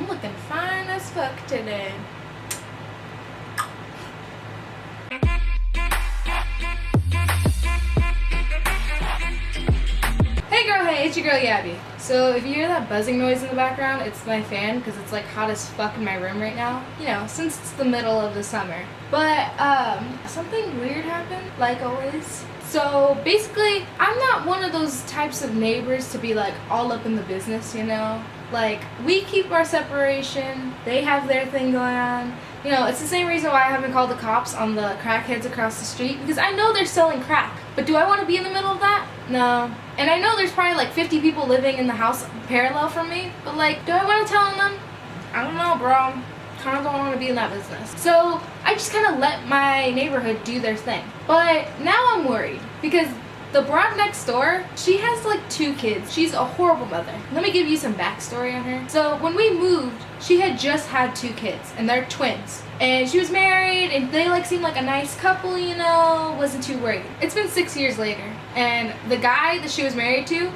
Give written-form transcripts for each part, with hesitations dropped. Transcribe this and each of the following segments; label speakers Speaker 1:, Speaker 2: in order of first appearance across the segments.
Speaker 1: looking fine as fuck today. Hey girl, hey, it's your girl Yabby. So if you hear that buzzing noise in the background, it's my fan because it's like hot as fuck in my room right now. You know, since it's the middle of the summer. But something weird happened, like always. So basically, I'm not one of those types of neighbors to be like all up in the business, you know? Like, we keep our separation, they have their thing going on. You know, it's the same reason why I haven't called the cops on the crackheads across the street, because I know they're selling crack. But do I want to be in the middle of that? No. And I know there's probably like 50 people living in the house parallel from me, but like, do I want to tell them? I don't know, bro. Kind of don't want to be in that business. So I just kind of let my neighborhood do their thing. But now I'm worried because the broad next door, she has like 2 kids. She's a horrible mother. Let me give you some backstory on her. So when we moved, she had just had 2 kids and they're twins. And she was married and they like seemed like a nice couple, you know, wasn't too worried. It's been 6 years later and the guy that she was married to,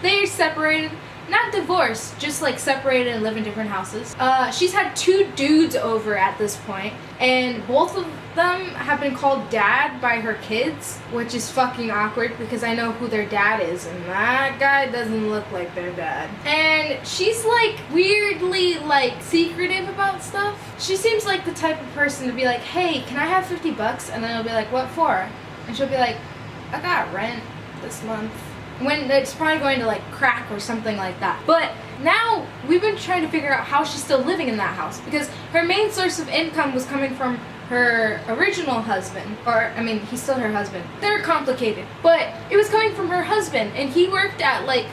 Speaker 1: they're separated. Not divorced, just like separated and live in different houses. She's had 2 dudes over at this point, and both of them have been called dad by her kids, which is fucking awkward because I know who their dad is, and that guy doesn't look like their dad. And she's like weirdly like secretive about stuff. She seems like the type of person to be like, hey, can I have $50? And then I'll be like, what for? And she'll be like, I got rent this month. When it's probably going to like crack or something like that. But now we've been trying to figure out how she's still living in that house because her main source of income was coming from her original husband, or I mean he's still her husband. They're complicated, but it was coming from her husband and he worked at like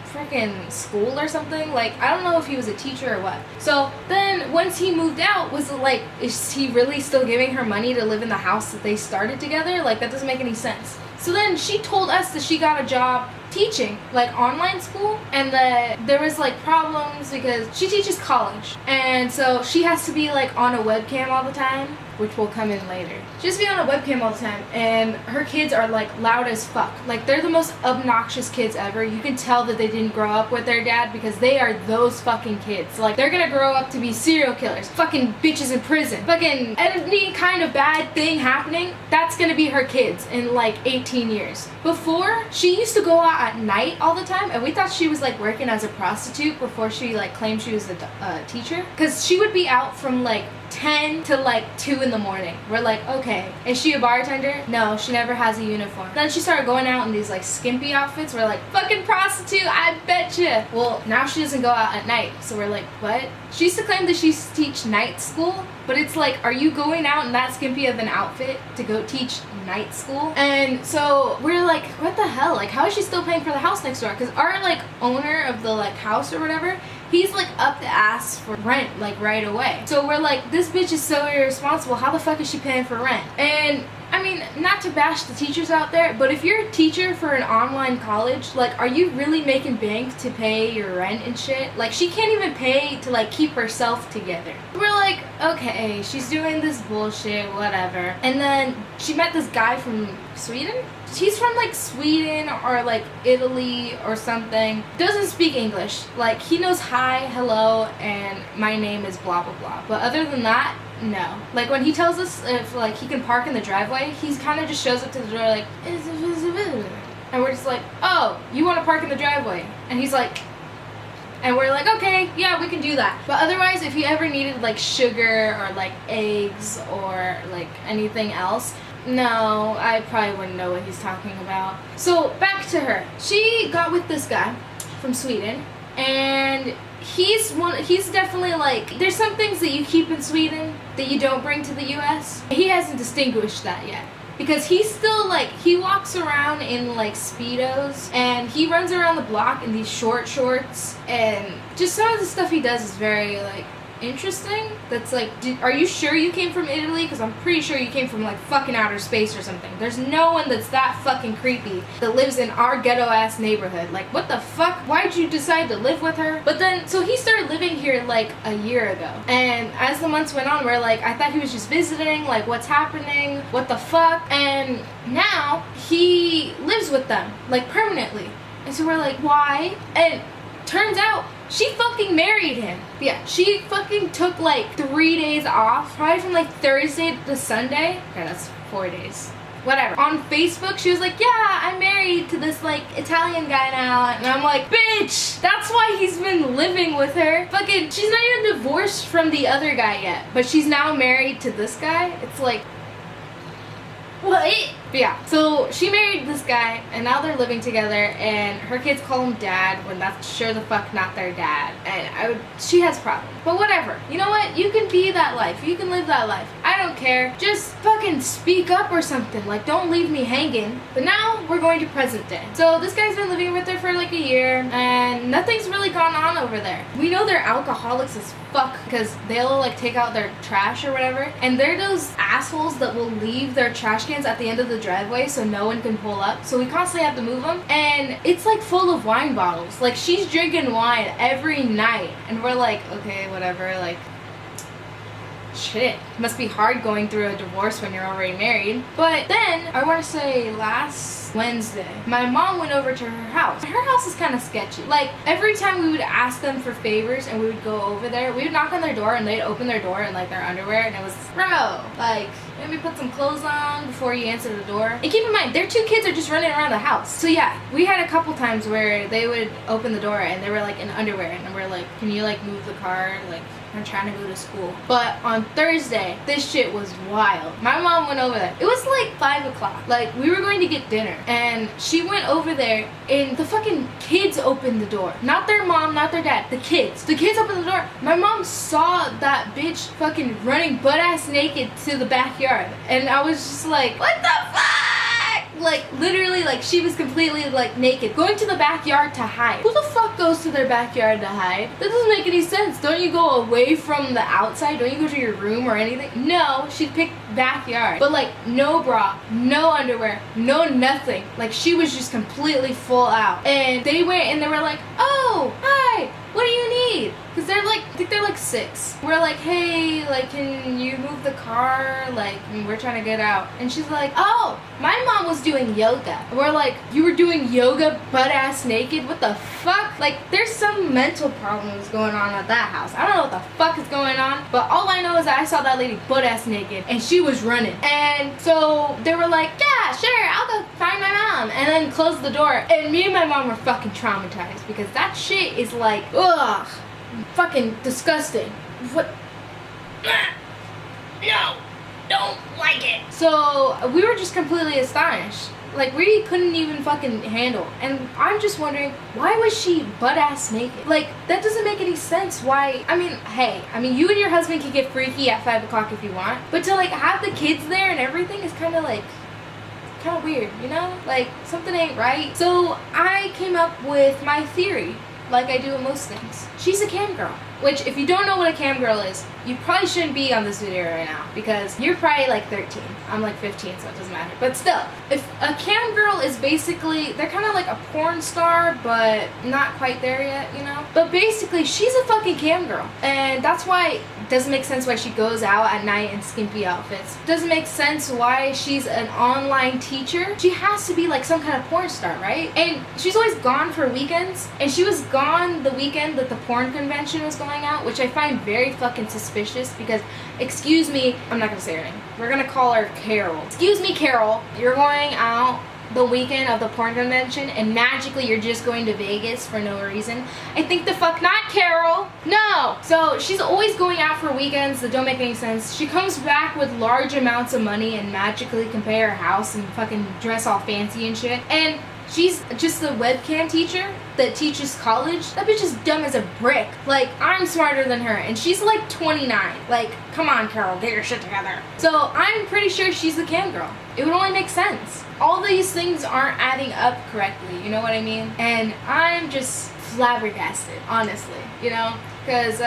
Speaker 1: freaking school or something. Like, I don't know if he was a teacher or what. So then once he moved out, was it like, is he really still giving her money to live in the house that they started together? Like, that doesn't make any sense. So then she told us that she got a job teaching, like online school, and that there was like problems because she teaches college, and so she has to be like on a webcam all the time, which will come in later. She has to be on a webcam all the time, and her kids are like loud as fuck. Like, they're the most obnoxious kids ever. You can tell that they didn't grow up with their dad because they are those fucking kids. Like, they're gonna grow up to be serial killers, fucking bitches in prison, fucking any kind of bad thing happening, that's gonna be her kids in like 18 years. Before, she used to go out at night all the time, and we thought she was like working as a prostitute before she like claimed she was a teacher, because she would be out from like 10 to like 2 in the morning. We're like, okay, is she a bartender? No, she never has a uniform. Then she started going out in these like skimpy outfits. We're like, fucking prostitute, I betcha. Well, now she doesn't go out at night, so we're like, what? She used to claim that she used to teach night school, but it's like, are you going out in that skimpy of an outfit to go teach night school? And so we're like, what the hell? Like, how is she still paying for the house next door? Because our like owner of the like house or whatever, he's like up the ass for rent like right away. So we're like, this bitch is so irresponsible. How the fuck is she paying for rent? And I mean, not to bash the teachers out there, but if you're a teacher for an online college, like, are you really making bank to pay your rent and shit? Like, she can't even pay to like keep herself together. We're like, okay, she's doing this bullshit, whatever. And then she met this guy from Sweden. He's from like Sweden or like Italy or something. Doesn't speak English. Like, he knows hi, hello, and my name is blah blah blah. But other than that, no. Like, when he tells us if like he can park in the driveway, he's kind of just shows up to the door like, and we're just like, oh, you want to park in the driveway? And he's like, and we're like, okay, yeah, we can do that. But otherwise, if you ever needed like sugar or like eggs or like anything else, no, I probably wouldn't know what he's talking about. So back to her. She got with this guy from Sweden, and he's definitely like, there's some things that you keep in Sweden that you don't bring to the US. He hasn't distinguished that yet. Because he's still like, he walks around in like Speedos, and he runs around the block in these short shorts, and just some of the stuff he does is very like interesting. That's like, are you sure you came from Italy? Because I'm pretty sure you came from like fucking outer space or something. There's no one that's that fucking creepy that lives in our ghetto ass neighborhood. Like, what the fuck? Why'd you decide to live with her? But then, so he started living here like a year ago, and as the months went on, we're like, I thought he was just visiting, like, what's happening, what the fuck? And now he lives with them like permanently, and so we're like, why? And turns out She fucking married him. Yeah, she fucking took like 3 days off, probably from like Thursday to Sunday. Okay, that's 4 days. Whatever. On Facebook, she was like, yeah, I'm married to this like Italian guy now. And I'm like, bitch, that's why he's been living with her. Fucking, she's not even divorced from the other guy yet, but she's now married to this guy. It's like, what? But yeah, so she married this guy, and now they're living together, and her kids call him dad when that's sure the fuck not their dad. And she has problems. But whatever. You know what? You can be that life. You can live that life. I don't care. Just fucking speak up or something. Like, don't leave me hanging. But now we're going to present day. So this guy's been living with her for like a year, and nothing's really gone on over there. We know they're alcoholics as fuck because they'll like take out their trash or whatever, and they're those assholes that will leave their trash cans at the end of the driveway so no one can pull up, so we constantly have to move them, and it's like full of wine bottles. Like, she's drinking wine every night, and we're like, okay, whatever, like, shit, must be hard going through a divorce when you're already married. But then, I want to say last Wednesday, my mom went over to her house. Her house is kind of sketchy. Like, every time we would ask them for favors and we would go over there, we would knock on their door and they'd open their door in like their underwear, and it was, bro, like, maybe put some clothes on before you answer the door. And keep in mind, their 2 kids are just running around the house. So yeah, we had a couple times where they would open the door and they were like in underwear, and we're like, can you like move the car? Like, I'm trying to go to school. But on Thursday, this shit was wild. My mom went over there. It was like 5 o'clock. Like, we were going to get dinner, and she went over there, and the fucking kids opened the door. Not their mom, not their dad. The kids. The kids opened the door. My mom saw that bitch fucking running butt-ass naked to the backyard. And I was just like, what the fuck? Like, literally, like, she was completely, like, naked. Going to the backyard to hide. Who the fuck goes to their backyard to hide? That doesn't make any sense. Don't you go away from the outside? Don't you go to your room or anything? No, she picked backyard. But, like, no bra, no underwear, no nothing. Like, she was just completely full out. And they went and they were like, oh, hi, what do you need? Because they're like, I think they're like 6. We're like, hey, like, can you move the car? Like, we're trying to get out. And she's like, oh, my mom was doing yoga. And we're like, you were doing yoga butt-ass naked? What the fuck? Like, there's some mental problems going on at that house. I don't know what the fuck is going on, but all I know is that I saw that lady butt-ass naked, and she was running. And so they were like, yeah, sure, I'll go find my mom. And then close the door. And me and my mom were fucking traumatized because that shit is like, ugh. Fucking disgusting. What? No, don't like it. So we were just completely astonished. Like, we couldn't even fucking handle. And I'm just wondering, why was she butt-ass naked? Like, that doesn't make any sense. Why? I mean, hey, you and your husband can get freaky at 5 o'clock if you want, but to like have the kids there and everything is kind of weird, you know? Like, something ain't right. So I came up with my theory, like I do with most things. She's a cam girl. Which, if you don't know what a cam girl is, you probably shouldn't be on this video right now, because you're probably like 13. I'm like 15, so it doesn't matter. But still, if a cam girl is basically, they're kind of like a porn star, but not quite there yet, you know? But basically, she's a fucking cam girl. And that's why it doesn't make sense why she goes out at night in skimpy outfits. Doesn't make sense why she's an online teacher. She has to be like some kind of porn star, right? And she's always gone for weekends, and she was gone the weekend that the porn convention was going out, which I find very fucking suspicious because, excuse me, I'm not gonna say her name. We're gonna call her Carol. Excuse me, Carol, you're going out the weekend of the porn convention and magically you're just going to Vegas for no reason? I think the fuck not, Carol. No. So she's always going out for weekends that don't make any sense. She comes back with large amounts of money and magically can pay her house and fucking dress all fancy and shit. And she's just a webcam teacher that teaches college. That bitch is dumb as a brick. Like, I'm smarter than her, and she's like 29. Like, come on, Carol, get your shit together. So I'm pretty sure she's the cam girl. It would only make sense. All these things aren't adding up correctly, you know what I mean? And I'm just flabbergasted, honestly, you know? Because,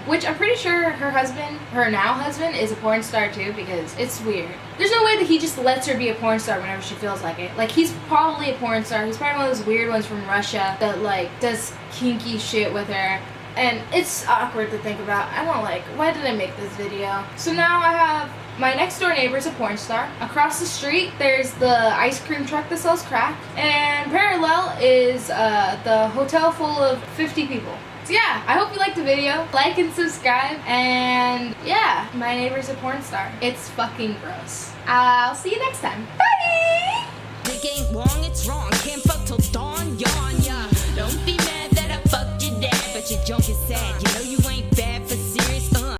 Speaker 1: which I'm pretty sure her husband, her now husband, is a porn star too, because it's weird. There's no way that he just lets her be a porn star whenever she feels like it. Like, he's probably a porn star. He's probably one of those weird ones from Russia that, like, does kinky shit with her. And it's awkward to think about. I don't like, why did I make this video? So now I have, my next door neighbor is a porn star. Across the street, there's the ice cream truck that sells crack. And parallel is the hotel full of 50 people. So yeah, I hope you liked the video. Like and subscribe. And yeah, my neighbor's a porn star. It's fucking gross. I'll see you next time. Bye!
Speaker 2: Dick ain't wrong, it's wrong.